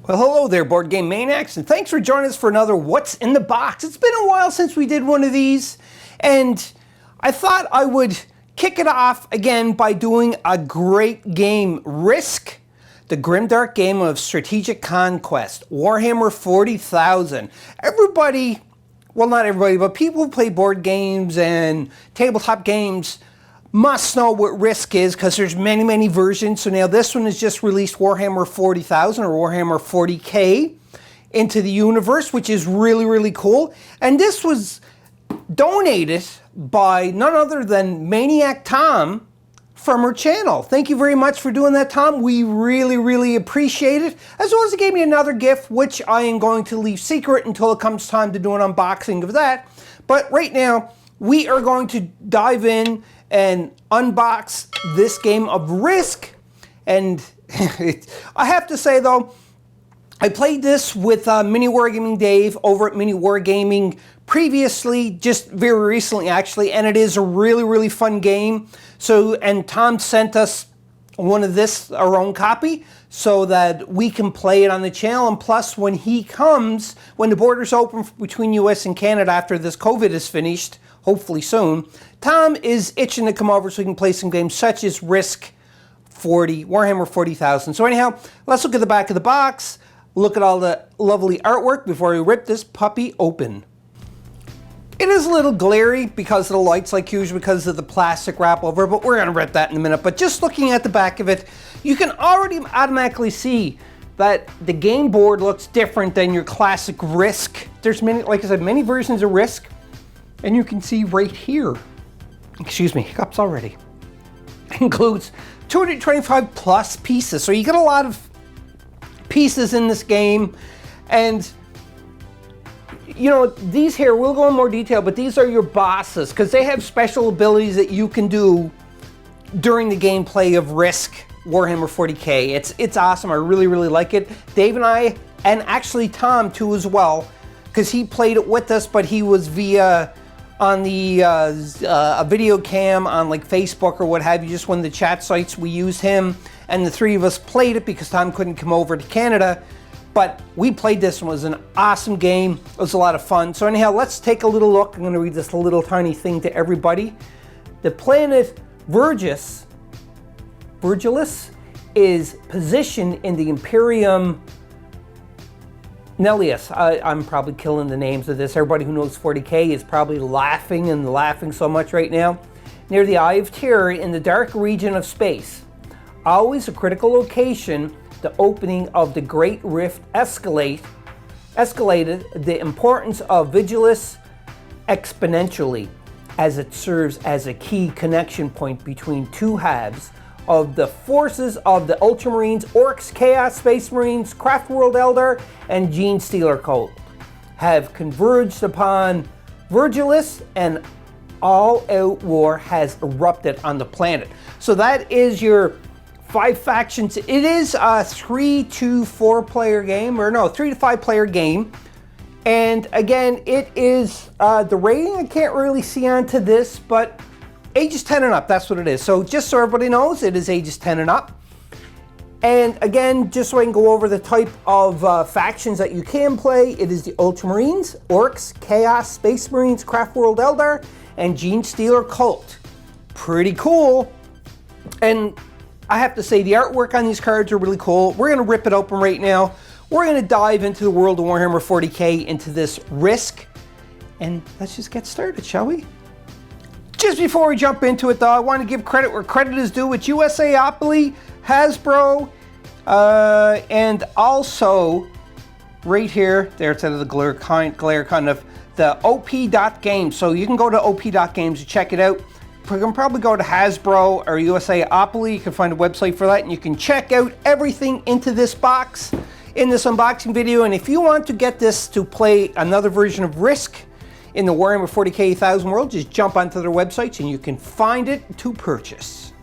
Well, hello there, Board Game Maniacs, and thanks for joining us for another What's in the Box. It's been a while since we did one of these, and I thought I would kick it off again by doing a great game, Risk, the grimdark game of strategic conquest, Warhammer 40,000. Everybody, well, not everybody, but people who play board games and tabletop games must know what Risk is, because there's many versions. So now this one has just released Warhammer 40,000 or Warhammer 40k into the universe, which is really cool. And this was donated by none other than Maniac Tom from her channel. Thank you very much for doing that, Tom. We really appreciate it. As well as he gave me another gift, which I am going to leave secret until it comes time to do an unboxing of that. But right now, we are going to dive in and unbox this game of Risk. And I have to say though, I played this with Mini Wargaming Dave over at Mini Wargaming previously, just very recently actually, and it is a really fun game. So, and Tom sent us one of this, our own copy, so that we can play it on the channel. And plus, when he comes, when the borders open between US and Canada after this COVID is finished, hopefully soon, Tom is itching to come over so we can play some games such as Risk 40, Warhammer 40,000. So anyhow, let's look at the back of the box, look at all the lovely artwork before we rip this puppy open. It is a little glary because of the lights, like usual, because of the plastic wrap over, but we're gonna rip that in a minute. But just looking at the back of it, you can already automatically see that the game board looks different than your classic Risk. There's many, like I said, many versions of Risk. And you can see right here, excuse me, hiccups already, includes 225 plus pieces. So you get a lot of pieces in this game. And, you know, these here, we'll go in more detail, but these are your bosses, because they have special abilities that you can do during the gameplay of Risk Warhammer 40k. It's awesome. I really like it. Dave and I, and actually Tom too as well, because he played it with us, but he was via on the a video cam on like Facebook or what have you, just one of the chat sites. We used him, and the three of us played it because Tom couldn't come over to Canada. But we played this one. It was an awesome game. It was a lot of fun. So anyhow, let's take a little look. I'm going to read this little tiny thing to everybody. The planet Virgis is positioned in the Imperium Nellius. I'm probably killing the names of this. Everybody who knows 40k is probably laughing so much right now. Near the Eye of Terror in the dark region of space. Always a critical location, the opening of the Great Rift escalated the importance of Vigilus exponentially, as it serves as a key connection point between two halves of the forces of the Ultramarines, Orcs, Chaos Space Marines, Craftworld Eldar, and Gene Stealer Cult have converged upon Virgilus, and all-out war has erupted on the planet. So that is your 5 factions. It is a 3 to 4 player game, or no, 3 to 5 player game. And again, it is the rating I can't really see onto this, but ages 10 and up, that's what it is. So just so everybody knows, it is ages 10 and up. And again, just so I can go over the type of factions that you can play, it is the Ultramarines, Orcs, Chaos, Space Marines, Craftworld Eldar, and Gene Stealer Cult. Pretty cool. And I have to say, the artwork on these cards are really cool. We're gonna rip it open right now. We're gonna dive into the world of Warhammer 40k, into this Risk. And let's just get started, shall we? Just before we jump into it though, I want to give credit where credit is due. It's USAopoly, Hasbro, and also right here, there it's out of the glare kind of, the op.games. So you can go to op.games to check it out. You can probably go to Hasbro or USAopoly. You can find a website for that, and you can check out everything into this box in this unboxing video. And if you want to get this to play another version of Risk in the Warhammer 40k 1000 world, just jump onto their websites and you can find it to purchase.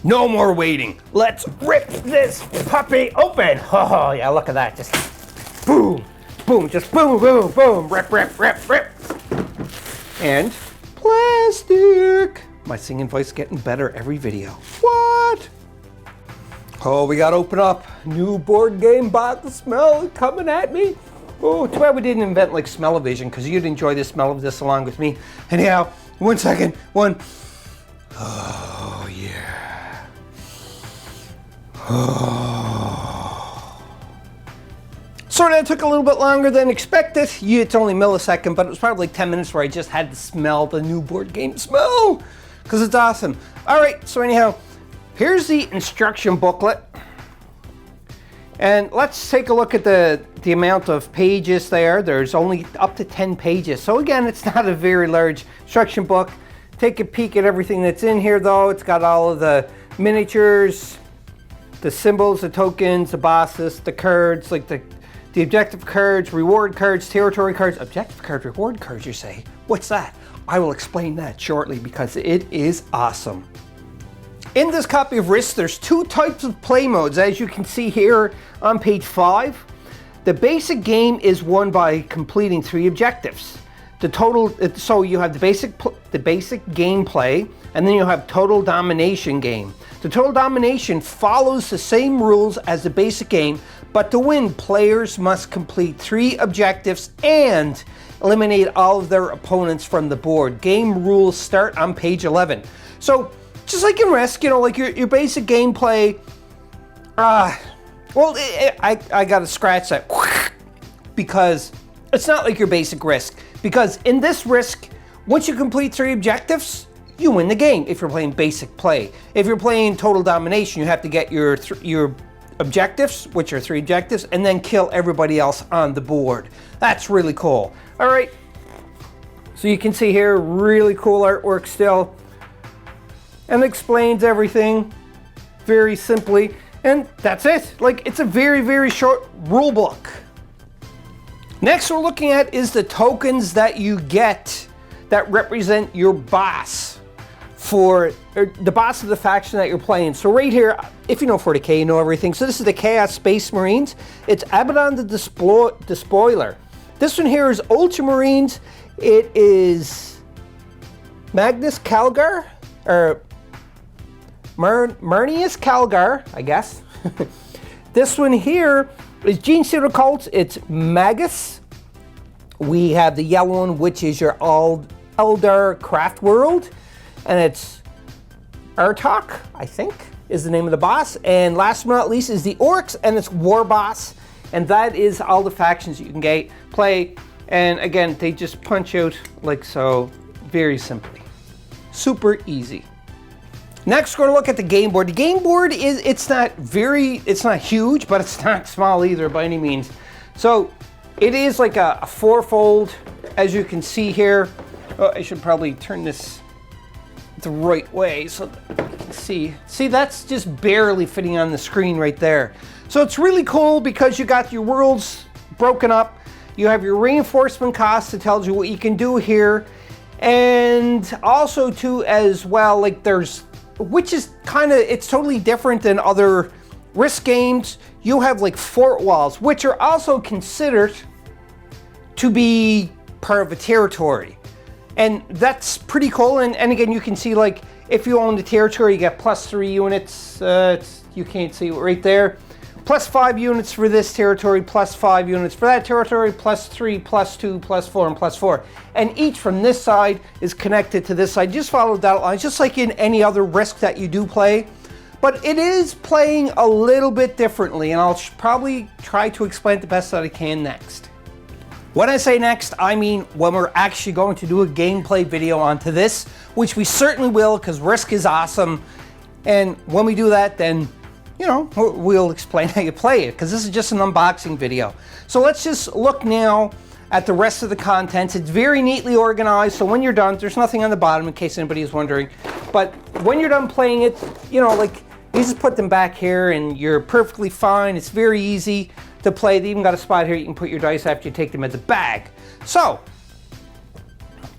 No more waiting. Let's rip this puppy open. Oh yeah, look at that. Just boom, boom, just boom, boom, boom. Rip. And plastic. My singing voice is getting better every video. What? Oh, we gotta open up. New board game bottle smell coming at me. Oh, too bad we didn't invent like smell-o-vision, because you'd enjoy the smell of this along with me. Anyhow, 1 second, one. Oh, yeah. Oh. So that took a little bit longer than expected. It's only a millisecond, but it was probably like 10 minutes where I just had to smell the new board game smell, because it's awesome. All right, so anyhow, here's the instruction booklet. And let's take a look at the amount of pages there. There's only up to 10 pages. So again, it's not a very large instruction book. Take a peek at everything that's in here though. It's got all of the miniatures, the symbols, the tokens, the bosses, the cards, like the objective cards, reward cards, territory cards. Objective cards, reward cards, you say? What's that? I will explain that shortly because it is awesome. In this copy of Risk, there's 2 types of play modes, as you can see here on page 5. The basic game is won by completing 3 objectives. So you have the basic gameplay, and then you have total domination game. The total domination follows the same rules as the basic game, but to win, players must complete 3 objectives and eliminate all of their opponents from the board. Game rules start on page 11. So, just like in Risk, you know, like your basic gameplay, I gotta scratch that, because it's not like your basic Risk. Because in this Risk, once you complete 3 objectives, you win the game if you're playing basic play. If you're playing total domination, you have to get your objectives, which are 3 objectives, and then kill everybody else on the board. That's really cool. All right, so you can see here, really cool artwork still. And explains everything very simply, and that's it. Like, it's a very, very short rule book. Next we're looking at is the tokens that you get that represent your boss for the boss of the faction that you're playing. So right here, if you know 40k, you know everything. So this is the Chaos Space Marines. It's Abaddon the Despoiler. This one here is Ultramarines. It is Magnus Calgar, or Marnius Calgar, I guess. This one here is Gene Stealer Cults. It's Magus. We have the yellow one, which is your Eldar Craft World. And it's Artok, I think, is the name of the boss. And last but not least is the Orcs, and it's War Boss. And that is all the factions you can play. And again, they just punch out like so, very simply. Super easy. Next, we're going to look at the game board. The game board it's not huge, but it's not small either by any means. So it is like a 4-fold, as you can see here. Oh, I should probably turn this the right way so that you can see. See, that's just barely fitting on the screen right there. So it's really cool because you got your worlds broken up. You have your reinforcement cost that tells you what you can do here. And also too, as well, like which is it's totally different than other Risk games. You have like fort walls, which are also considered to be part of a territory. And that's pretty cool. And again, you can see, like, if you own the territory, you get +3 units. You can't see it right there. +5 units for this territory, +5 units for that territory, +3, +2, +4, and +4. And each from this side is connected to this side. Just follow that line, just like in any other Risk that you do play. But it is playing a little bit differently, and I'll probably try to explain it the best that I can next. When I say next, I mean when we're actually going to do a gameplay video onto this, which we certainly will, because Risk is awesome. And when we do that, then, you know, we'll explain how you play it, because this is just an unboxing video. So let's just look now at the rest of the contents. It's very neatly organized, so when you're done, there's nothing on the bottom in case anybody is wondering. But when you're done playing it, you know, like, you just put them back here and you're perfectly fine. It's very easy to play. They even got a spot here you can put your dice after you take them at the bag. So,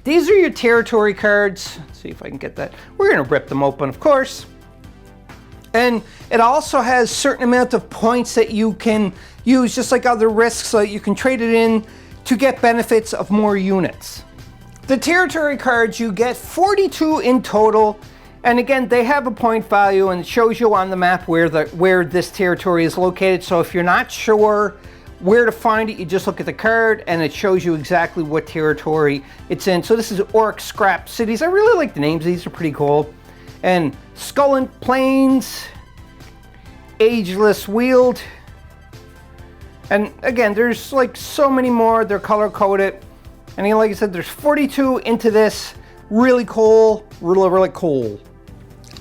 these are your territory cards. Let's see if I can get that. We're gonna rip them open, of course. And it also has a certain amount of points that you can use, just like other Risks, so that you can trade it in to get benefits of more units. The territory cards, you get 42 in total, And again, they have a point value and it shows you on the map where this territory is located. So if you're not sure where to find it, you just look at the card and it shows you exactly what territory it's in. So this is Orc Scrap Cities. I really like the names. These are pretty cool. And Skullant Plains, Ageless Wield. And again, there's like so many more. They're color coded. And like I said, there's 42 into this. Really cool, really cool.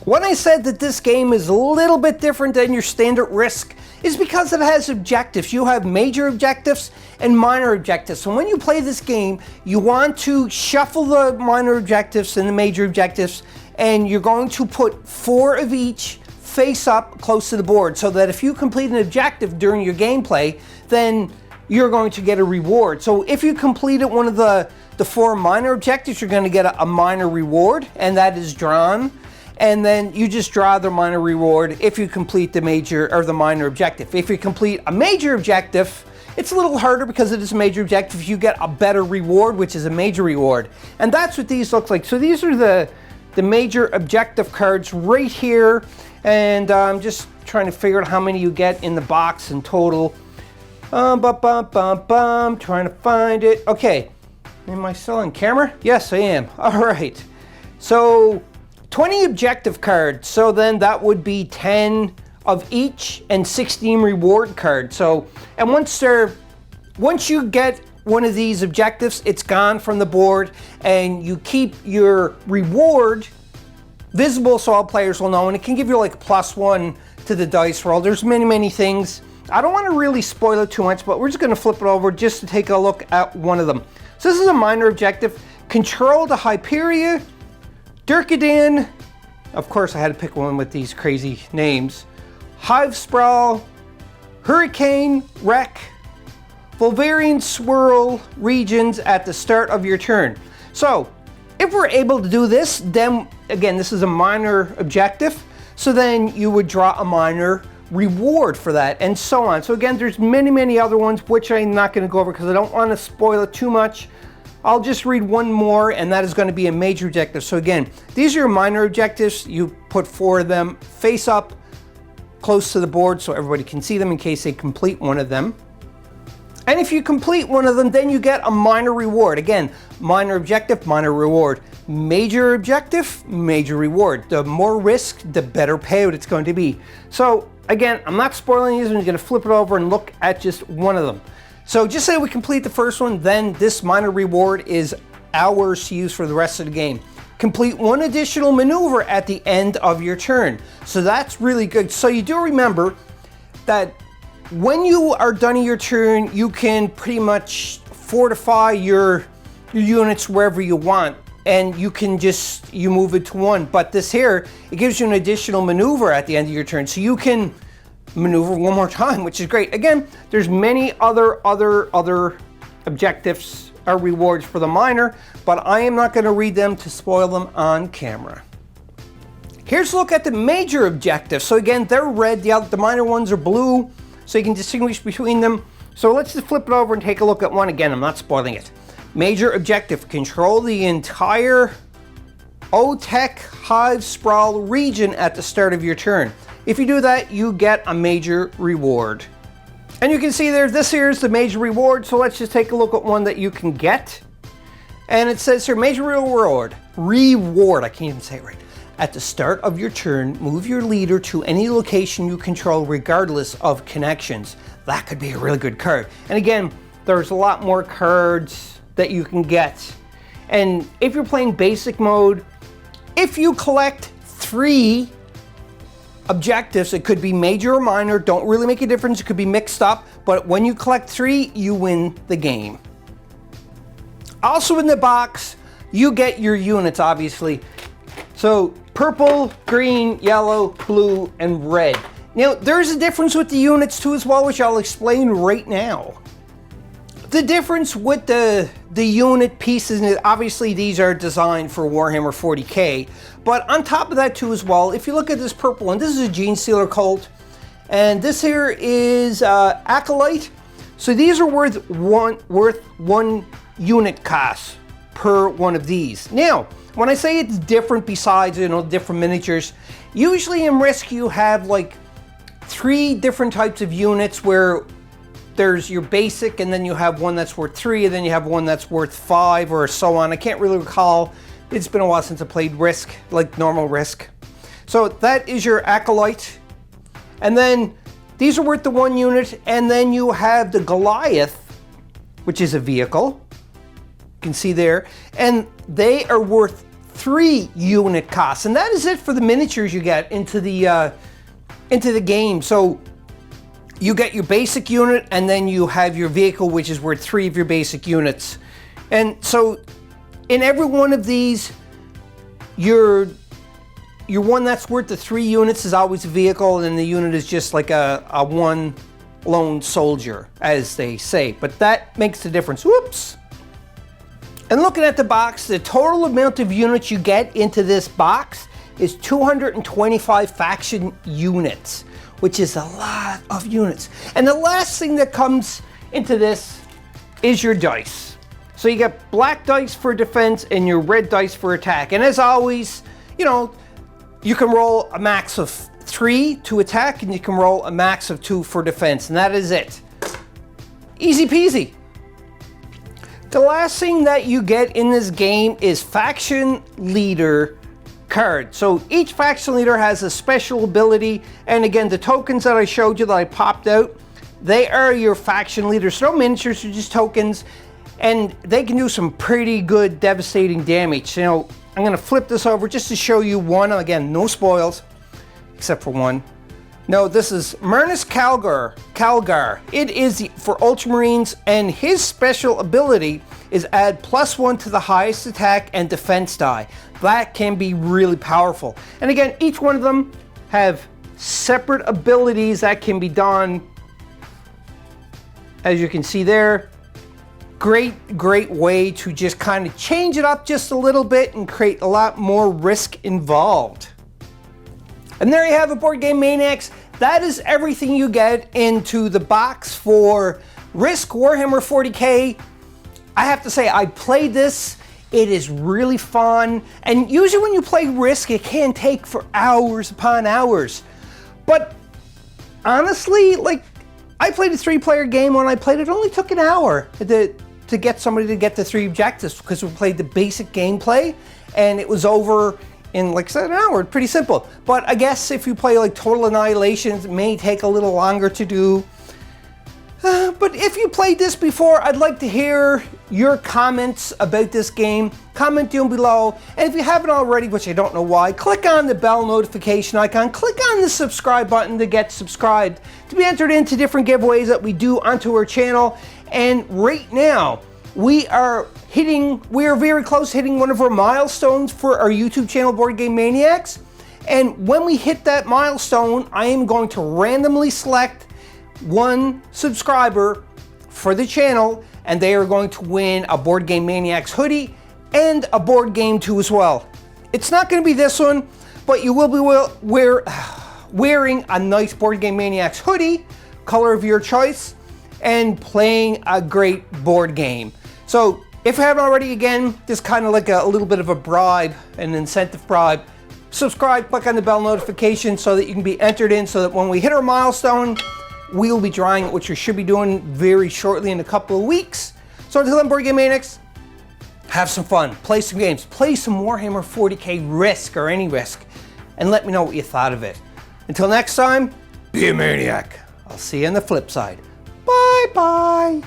When I said that this game is a little bit different than your standard Risk, is because it has objectives. You have major objectives and minor objectives. So when you play this game, you want to shuffle the minor objectives and the major objectives, and you're going to put 4 of each face up close to the board, so that if you complete an objective during your gameplay, then you're going to get a reward. So if you completed one of the 4 minor objectives, you're going to get a minor reward, and that is drawn. And then you just draw the minor reward if you complete the major or the minor objective. If you complete a major objective, it's a little harder because it is a major objective. You get a better reward, which is a major reward. And that's what these look like. So these are the major objective cards right here. And I'm just trying to figure out how many you get in the box in total. Trying to find it. Okay, am I still on camera? Yes, I am. All right. So 20 objective cards. So then that would be 10 of each and 16 reward cards. So, and once you get one of these objectives, it's gone from the board, and you keep your reward visible so all players will know, and it can give you like a +1 to the dice roll. There's many things. I don't want to really spoil it too much, but we're just going to flip it over just to take a look at one of them. So this is a minor objective. Control the Hyperia, Durkadan, of course I had to pick one with these crazy names, Hive Sprawl, Hurricane, Wreck, Volvarian Swirl regions at the start of your turn. So if we're able to do this, then again, this is a minor objective, so then you would draw a minor reward for that, and so on. So again, there's many other ones which I'm not going to go over because I don't want to spoil it too much. I'll just read one more, and that is going to be a major objective. So again, these are your minor objectives. You put 4 of them face up close to the board so everybody can see them in case they complete one of them. And if you complete one of them, then you get a minor reward. Again, minor objective, minor reward. Major objective, major reward. The more risk, the better payout it's going to be. So again, I'm not spoiling these. I'm going to flip it over and look at just one of them. So just say we complete the first one, then this minor reward is ours to use for the rest of the game. Complete 1 additional maneuver at the end of your turn. So that's really good. So you do remember that when you are done in your turn, you can pretty much fortify your units wherever you want, and you can just, you move it to 1. But this here, it gives you an additional maneuver at the end of your turn. So you can maneuver one more time, which is great. Again, there's many other objectives or rewards for the minor, but I am not going to read them to spoil them on camera. Here's a look at the major objectives. So again, they're red, the minor ones are blue, so you can distinguish between them. So let's just flip it over and take a look at one again. I'm not spoiling it. Major objective, control the entire O-Tech Hive Sprawl region at the start of your turn. If you do that, you get a major reward. And you can see there, this here is the major reward. So let's just take a look at one that you can get. And it says here, major reward, I can't even say it right. At the start of your turn, move your leader to any location you control regardless of connections. That could be a really good card. And again, there's a lot more cards that you can get. And if you're playing basic mode, if you collect 3 objectives, it could be major or minor, don't really make a difference, it could be mixed up, but when you collect 3, you win the game. Also in the box, you get your units, obviously. So purple, green, yellow, blue, and red. Now, there's a difference with the units too as well, which I'll explain right now. The difference with the unit pieces, and obviously these are designed for Warhammer 40k, but on top of that too as well, if you look at this purple one, this is a Gene Stealer Cult, and this here is Acolyte. So these are worth one unit cost. per one of these. Now, when I say it's different besides, you know, different miniatures, usually in Risk you have like 3 different types of units where there's your basic, and then you have one that's worth 3, and then you have one that's worth 5, or so on. I can't really recall. It's been a while since I played Risk, like normal Risk. So that is your Acolyte. And then these are worth the 1 unit, and then you have the Goliath, which is a vehicle. You can see there. And they are worth 3 unit costs. And that is it for the miniatures you get into the game. So you get your basic unit, and then you have your vehicle, which is worth 3 of your basic units. And so in every one of these, your one that's worth the 3 units is always a vehicle, and the unit is just like a one lone soldier, as they say. But that makes the difference. Whoops! And looking at the box, the total amount of units you get into this box is 225 faction units, which is a lot of units. And the last thing that comes into this is your dice. So you get black dice for defense and your red dice for attack. And as always, you know, you can roll a max of 3 to attack, and you can roll a max of 2 for defense, and that is it. Easy peasy. The last thing that you get in this game is faction leader card. So each faction leader has a special ability, and again, the tokens that I showed you that I popped out, they are your faction leaders. So no miniatures, they're just tokens, and they can do some pretty good devastating damage. You know, I'm going to flip this over just to show you one. Again, no spoils, except for one. No, this is Murnus Calgar. It is for Ultramarines, and his special ability is add +1 to the highest attack and defense die. That can be really powerful. And again, each one of them have separate abilities that can be done. As you can see there, great way to just kind of change it up just a little bit and create a lot more risk involved. And there you have it, Board Game Maniacs. That is everything you get into the box for Risk Warhammer 40k. I have to say, I played this. It is really fun. And usually when you play Risk, it can take for hours upon hours. But honestly, like, I played a 3-player game. When I played it, only took an hour to get somebody to get the 3 objectives, because we played the basic gameplay and it was over in, like I said, an hour. Pretty simple. But I guess if you play like Total Annihilations, it may take a little longer to do. But if you played this before, I'd like to hear your comments about this game. Comment down below. And if you haven't already, which I don't know why, click on the bell notification icon. Click on the subscribe button to get subscribed, to be entered into different giveaways that we do onto our channel. And right now, we are very close to hitting one of our milestones for our YouTube channel, Board Game Maniacs. And when we hit that milestone, I am going to randomly select one subscriber for the channel, and they are going to win a Board Game Maniacs hoodie and a board game too as well. It's not going to be this one, but you will be wearing a nice Board Game Maniacs hoodie, color of your choice, and playing a great board game. So if you haven't already, again, just kind of like a little bit of a bribe, an incentive bribe, subscribe, click on the bell notification so that you can be entered in, so that when we hit our milestone, we'll be drawing it, which we should be doing very shortly in a couple of weeks. So until then, Board Game Maniacs, have some fun, play some games, play some Warhammer 40k Risk, or any Risk, and let me know what you thought of it. Until next time, be a maniac. I'll see you on the flip side. Bye-bye.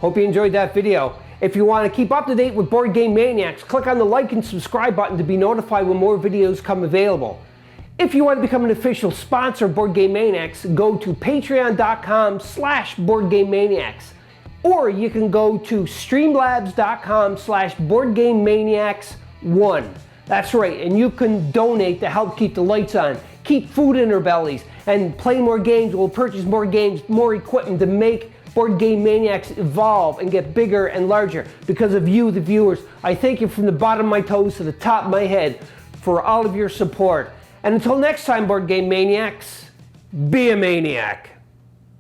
Hope you enjoyed that video. If you want to keep up to date with Board Game Maniacs, click on the like and subscribe button to be notified when more videos come available. If you want to become an official sponsor of Board Game Maniacs, go to patreon.com/BoardGameManiacs. Or you can go to streamlabs.com/BoardGameManiacs1. That's right, and you can donate to help keep the lights on, keep food in our bellies, and play more games. We'll purchase more games, more equipment to make Board Game Maniacs evolve and get bigger and larger. Because of you, the viewers, I thank you from the bottom of my toes to the top of my head for all of your support. And until next time, Board Game Maniacs, be a maniac.